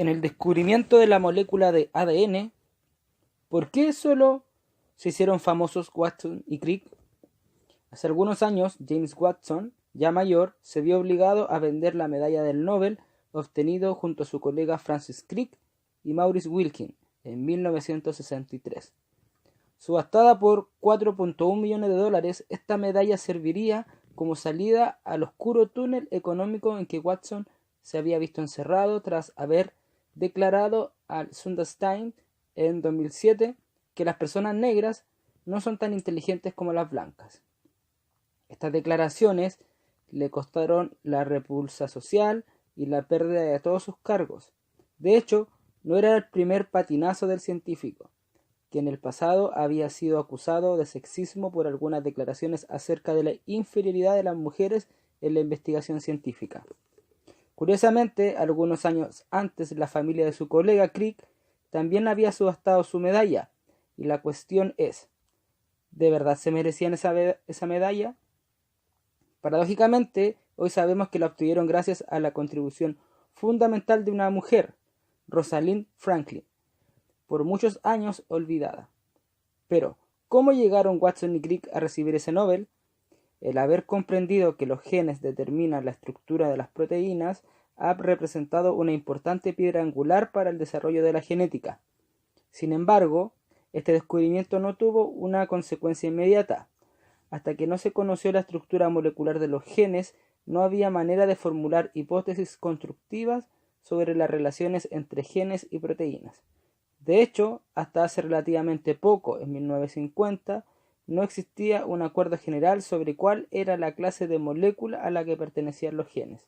en el descubrimiento de la molécula de ADN, ¿por qué solo se hicieron famosos Watson y Crick? Hace algunos años, James Watson, ya mayor, se vio obligado a vender la medalla del Nobel obtenido junto a su colega Francis Crick y Maurice Wilkins en 1963. Subastada por $4.1 millones, esta medalla serviría como salida al oscuro túnel económico en que Watson se había visto encerrado tras haber declarado al Sunday Times en 2007 que las personas negras no son tan inteligentes como las blancas. Estas declaraciones le costaron la repulsa social y la pérdida de todos sus cargos. De hecho, no era el primer patinazo del científico, que en el pasado había sido acusado de sexismo por algunas declaraciones acerca de la inferioridad de las mujeres en la investigación científica. Curiosamente, algunos años antes, la familia de su colega Crick también había subastado su medalla, y la cuestión es, ¿de verdad se merecían esa medalla? Paradójicamente, hoy sabemos que la obtuvieron gracias a la contribución fundamental de una mujer, Rosalind Franklin, por muchos años olvidada. Pero, ¿cómo llegaron Watson y Crick a recibir ese Nobel? El haber comprendido que los genes determinan la estructura de las proteínas ha representado una importante piedra angular para el desarrollo de la genética. Sin embargo, este descubrimiento no tuvo una consecuencia inmediata. Hasta que no se conoció la estructura molecular de los genes, no había manera de formular hipótesis constructivas sobre las relaciones entre genes y proteínas. De hecho, hasta hace relativamente poco, en 1950, no existía un acuerdo general sobre cuál era la clase de molécula a la que pertenecían los genes.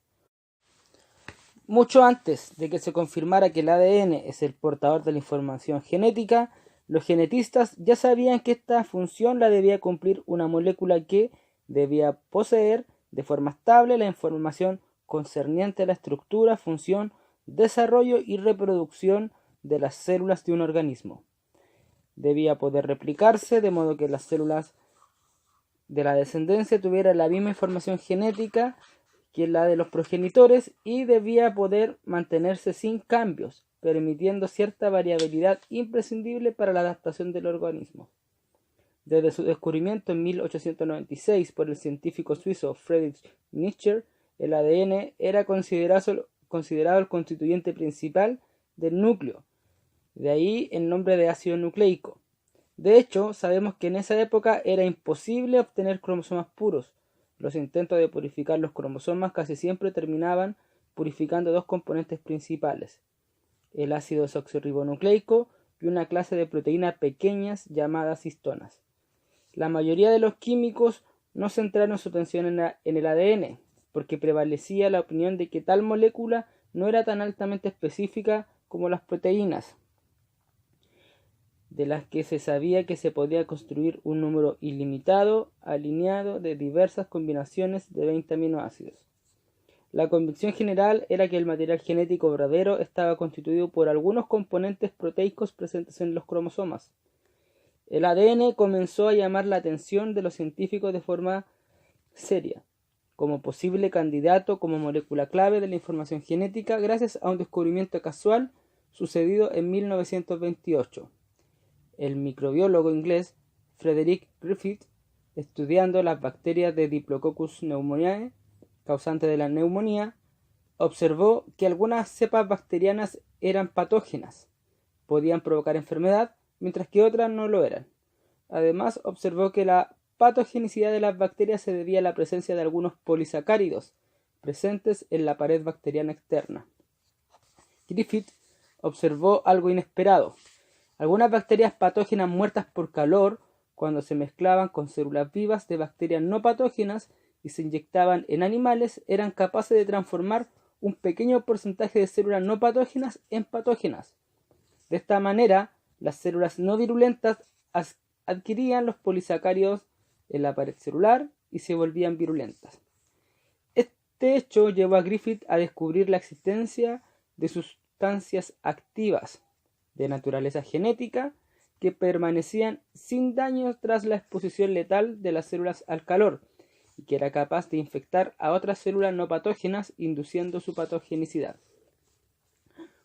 Mucho antes de que se confirmara que el ADN es el portador de la información genética, los genetistas ya sabían que esta función la debía cumplir una molécula que debía poseer de forma estable la información concerniente a la estructura, función, desarrollo y reproducción de las células de un organismo. Debía poder replicarse de modo que las células de la descendencia tuvieran la misma información genética que la de los progenitores y debía poder mantenerse sin cambios, permitiendo cierta variabilidad imprescindible para la adaptación del organismo. Desde su descubrimiento en 1896 por el científico suizo Friedrich Nietzsche, el ADN era considerado el constituyente principal del núcleo, de ahí el nombre de ácido nucleico. De hecho, sabemos que en esa época era imposible obtener cromosomas puros. Los intentos de purificar los cromosomas casi siempre terminaban purificando dos componentes principales, el ácido desoxirribonucleico y una clase de proteínas pequeñas llamadas histonas. La mayoría de los químicos no centraron su atención en el ADN, porque prevalecía la opinión de que tal molécula no era tan altamente específica como las proteínas, de las que se sabía que se podía construir un número ilimitado alineado de diversas combinaciones de 20 aminoácidos. La convicción general era que el material genético verdadero estaba constituido por algunos componentes proteicos presentes en los cromosomas. El ADN comenzó a llamar la atención de los científicos de forma seria, como posible candidato como molécula clave de la información genética gracias a un descubrimiento casual sucedido en 1928. El microbiólogo inglés Frederick Griffith, estudiando las bacterias de Diplococcus pneumoniae, causante de la neumonía, observó que algunas cepas bacterianas eran patógenas, podían provocar enfermedad, mientras que otras no lo eran. Además, observó que la patogenicidad de las bacterias se debía a la presencia de algunos polisacáridos presentes en la pared bacteriana externa. Griffith observó algo inesperado. Algunas bacterias patógenas muertas por calor, cuando se mezclaban con células vivas de bacterias no patógenas y se inyectaban en animales, eran capaces de transformar un pequeño porcentaje de células no patógenas en patógenas. De esta manera, las células no virulentas adquirían los polisacáridos en la pared celular y se volvían virulentas. Este hecho llevó a Griffith a descubrir la existencia de sustancias activas de naturaleza genética que permanecían sin daño tras la exposición letal de las células al calor y que era capaz de infectar a otras células no patógenas induciendo su patogenicidad.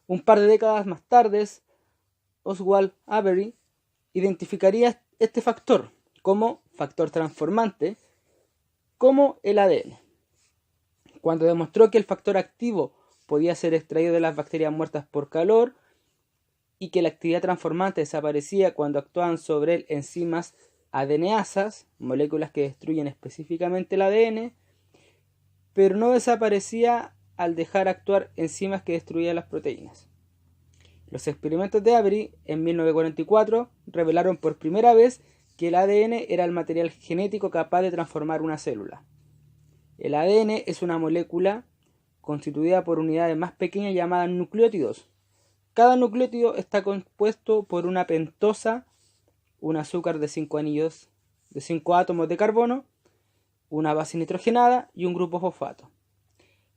Un par de décadas más tarde, Oswald Avery identificaría este factor como factor transformante como el ADN. Cuando demostró que el factor activo podía ser extraído de las bacterias muertas por calor y que la actividad transformante desaparecía cuando actuaban sobre él enzimas adeneasas, moléculas que destruyen específicamente el ADN, pero no desaparecía al dejar actuar enzimas que destruían las proteínas. Los experimentos de Avery en 1944 revelaron por primera vez que el ADN era el material genético capaz de transformar una célula. El ADN es una molécula constituida por unidades más pequeñas llamadas nucleótidos. Cada nucleótido está compuesto por una pentosa, un azúcar de 5 átomos de carbono, una base nitrogenada y un grupo fosfato.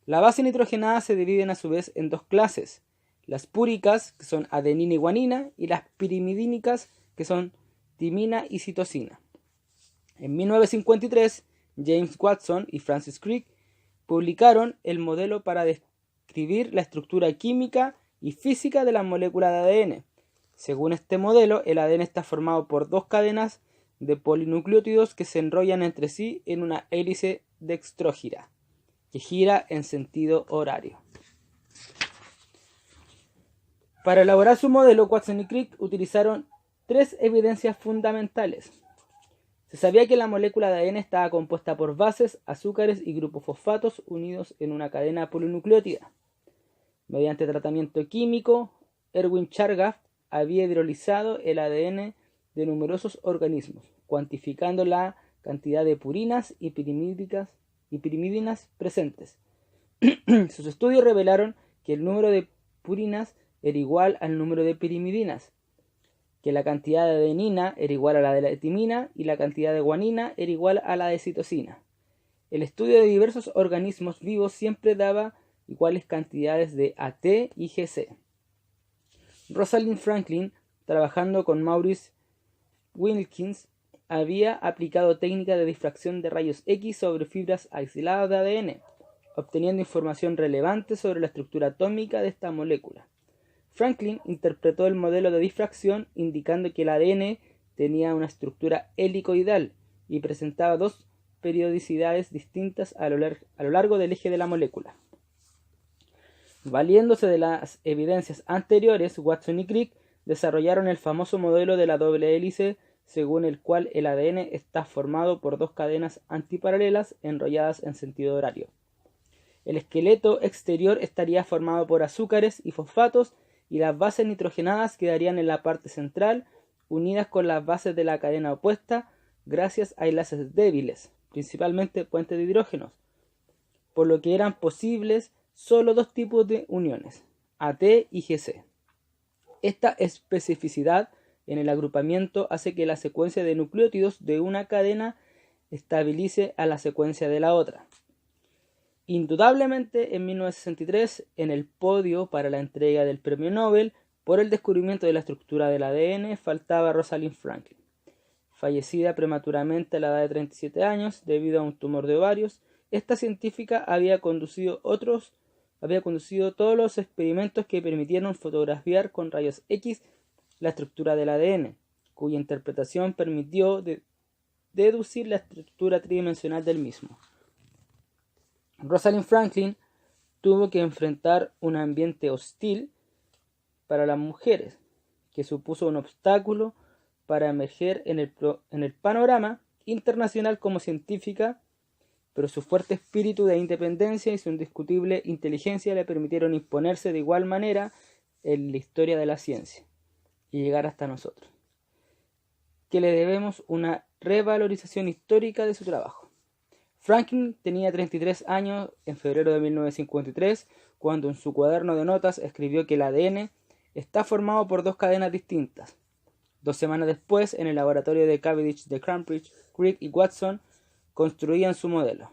La base nitrogenada se dividen a su vez en dos clases: las púricas, que son adenina y guanina, y las pirimidínicas, que son timina y citosina. En 1953, James Watson y Francis Crick publicaron el modelo para describir la estructura química y física de las moléculas de ADN. Según este modelo, el ADN está formado por dos cadenas de polinucleótidos que se enrollan entre sí en una hélice dextrógira, que gira en sentido horario. Para elaborar su modelo, Watson y Crick utilizaron tres evidencias fundamentales. Se sabía que la molécula de ADN estaba compuesta por bases, azúcares y grupos fosfatos unidos en una cadena polinucleótida. Mediante tratamiento químico, Erwin Chargaff había hidrolizado el ADN de numerosos organismos, cuantificando la cantidad de purinas y pirimidinas presentes. Sus estudios revelaron que el número de purinas era igual al número de pirimidinas, que la cantidad de adenina era igual a la de la timina y la cantidad de guanina era igual a la de citosina. El estudio de diversos organismos vivos siempre daba iguales cantidades de AT y GC. Rosalind Franklin, trabajando con Maurice Wilkins, había aplicado técnicas de difracción de rayos X sobre fibras aisladas de ADN, obteniendo información relevante sobre la estructura atómica de esta molécula. Franklin interpretó el modelo de difracción indicando que el ADN tenía una estructura helicoidal y presentaba dos periodicidades distintas a lo largo del eje de la molécula. Valiéndose de las evidencias anteriores, Watson y Crick desarrollaron el famoso modelo de la doble hélice, según el cual el ADN está formado por dos cadenas antiparalelas enrolladas en sentido horario. El esqueleto exterior estaría formado por azúcares y fosfatos, y las bases nitrogenadas quedarían en la parte central, unidas con las bases de la cadena opuesta gracias a enlaces débiles, principalmente puentes de hidrógenos, por lo que eran posibles solo dos tipos de uniones, AT y GC. Esta especificidad en el agrupamiento hace que la secuencia de nucleótidos de una cadena estabilice a la secuencia de la otra. Indudablemente, en 1963, en el podio para la entrega del Premio Nobel por el descubrimiento de la estructura del ADN, faltaba Rosalind Franklin. Fallecida prematuramente a la edad de 37 años debido a un tumor de ovarios, esta científica había conducido todos los experimentos que permitieron fotografiar con rayos X la estructura del ADN, cuya interpretación permitió deducir la estructura tridimensional del mismo. Rosalind Franklin tuvo que enfrentar un ambiente hostil para las mujeres, que supuso un obstáculo para emerger en el panorama internacional como científica, pero su fuerte espíritu de independencia y su indiscutible inteligencia le permitieron imponerse de igual manera en la historia de la ciencia y llegar hasta nosotros, que le debemos una revalorización histórica de su trabajo. Franklin tenía 33 años en febrero de 1953, cuando en su cuaderno de notas escribió que el ADN está formado por dos cadenas distintas. 2 semanas después, en el laboratorio de Cavendish de Cambridge, Crick y Watson construían su modelo.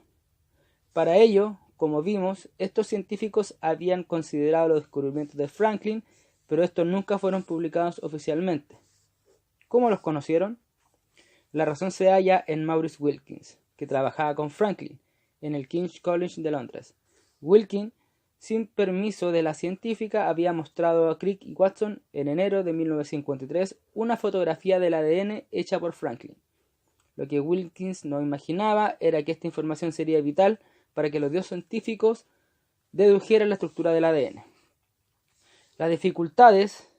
Para ello, como vimos, estos científicos habían considerado los descubrimientos de Franklin, pero estos nunca fueron publicados oficialmente. ¿Cómo los conocieron? La razón se halla en Maurice Wilkins, que trabajaba con Franklin en el King's College de Londres. Wilkins sin permiso de la científica, había mostrado a Crick y Watson en enero de 1953 una fotografía del ADN hecha por Franklin. Lo que Wilkins no imaginaba era que esta información sería vital para que los dos científicos dedujeran la estructura del ADN. Las dificultades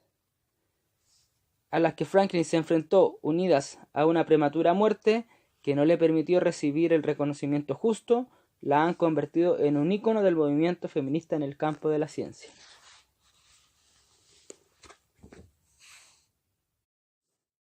a las que Franklin se enfrentó, unidas a una prematura muerte que no le permitió recibir el reconocimiento justo, la han convertido en un ícono del movimiento feminista en el campo de la ciencia.